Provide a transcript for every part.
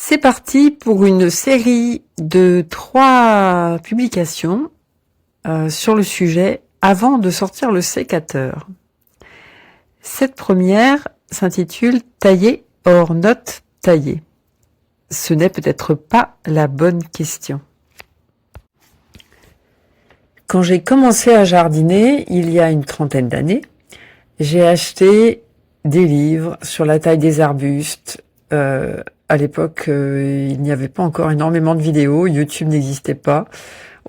C'est parti pour une série de 3 publications sur le sujet avant de sortir le sécateur. Cette première s'intitule « Tailler or not tailler ». Ce n'est peut-être pas la bonne question. Quand j'ai commencé à jardiner, il y a une 30aine d'années, j'ai acheté des livres sur la taille des arbustes. À l'époque, il n'y avait pas encore énormément de vidéos, YouTube n'existait pas,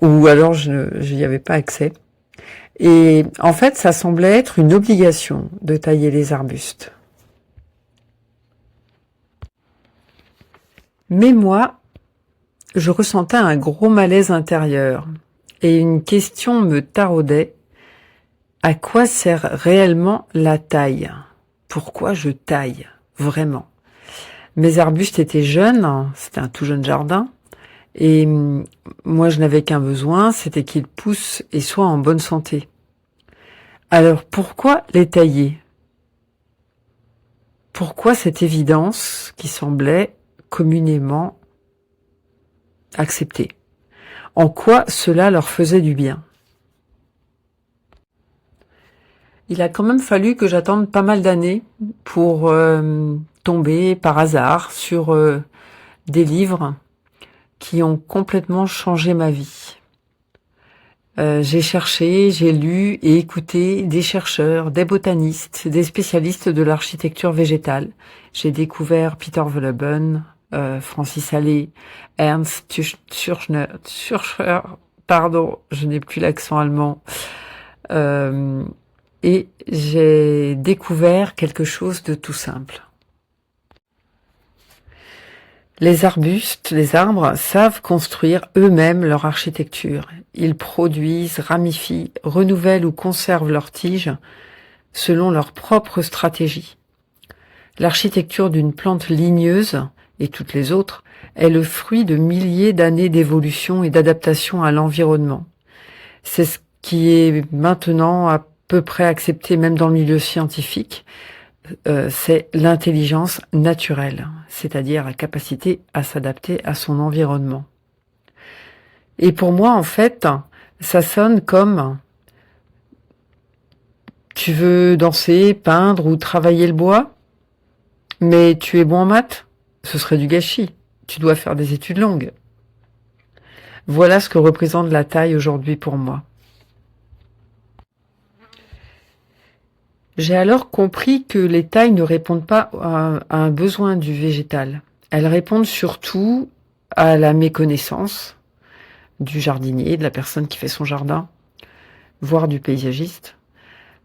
ou alors je n'y avais pas accès. Et en fait, ça semblait être une obligation de tailler les arbustes. Mais moi, je ressentais un gros malaise intérieur et une question me taraudait. À quoi sert réellement la taille? Pourquoi je taille vraiment? Mes arbustes étaient jeunes, c'était un tout jeune jardin, et moi je n'avais qu'un besoin, c'était qu'ils poussent et soient en bonne santé. Alors pourquoi les tailler? Pourquoi cette évidence qui semblait communément acceptée? En quoi cela leur faisait du bien? Il a quand même fallu que j'attende pas mal d'années pour tomber par hasard sur des livres qui ont complètement changé ma vie. J'ai cherché, j'ai lu et écouté des chercheurs, des botanistes, des spécialistes de l'architecture végétale. J'ai découvert Peter Wohlleben, Francis Allais, Ernst Schurcher, pardon, je n'ai plus l'accent allemand. Et j'ai découvert quelque chose de tout simple. Les arbustes, les arbres, savent construire eux-mêmes leur architecture. Ils produisent, ramifient, renouvellent ou conservent leurs tiges selon leur propre stratégie. L'architecture d'une plante ligneuse, et toutes les autres, est le fruit de milliers d'années d'évolution et d'adaptation à l'environnement. C'est ce qui est maintenant à peu près accepté même dans le milieu scientifique, c'est l'intelligence naturelle, c'est-à-dire la capacité à s'adapter à son environnement. Et pour moi, en fait, ça sonne comme tu veux danser, peindre ou travailler le bois, mais tu es bon en maths, ce serait du gâchis. Tu dois faire des études longues. Voilà ce que représente la taille aujourd'hui pour moi. J'ai alors compris que les tailles ne répondent pas à un besoin du végétal. Elles répondent surtout à la méconnaissance du jardinier, de la personne qui fait son jardin, voire du paysagiste,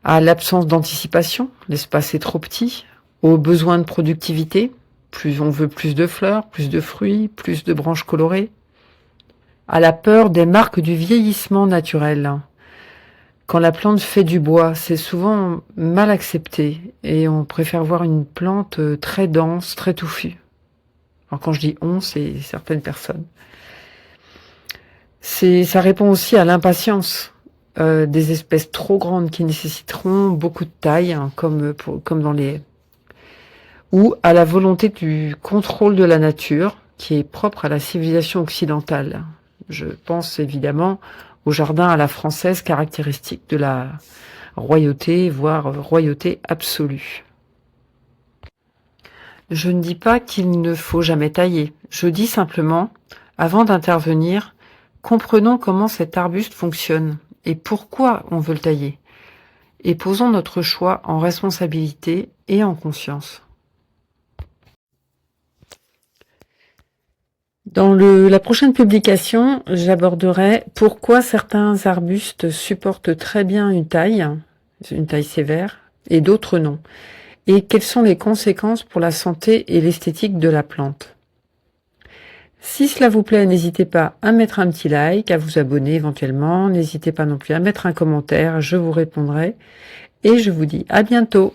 à l'absence d'anticipation, l'espace est trop petit, aux besoins de productivité, plus on veut plus de fleurs, plus de fruits, plus de branches colorées, à la peur des marques du vieillissement naturel. Quand la plante fait du bois, c'est souvent mal accepté et on préfère voir une plante très dense, très touffue. Alors quand je dis on, c'est certaines personnes. Ça répond aussi à l'impatience des espèces trop grandes qui nécessiteront beaucoup de taille, hein, comme dans les haies. Ou à la volonté du contrôle de la nature qui est propre à la civilisation occidentale. Je pense évidemment au jardin à la française, caractéristique de la royauté, voire royauté absolue. Je ne dis pas qu'il ne faut jamais tailler. Je dis simplement, avant d'intervenir, comprenons comment cet arbuste fonctionne et pourquoi on veut le tailler. Et posons notre choix en responsabilité et en conscience. Dans la prochaine publication, j'aborderai pourquoi certains arbustes supportent très bien une taille sévère, et d'autres non, et quelles sont les conséquences pour la santé et l'esthétique de la plante. Si cela vous plaît, n'hésitez pas à mettre un petit like, à vous abonner éventuellement, n'hésitez pas non plus à mettre un commentaire, je vous répondrai, et je vous dis à bientôt.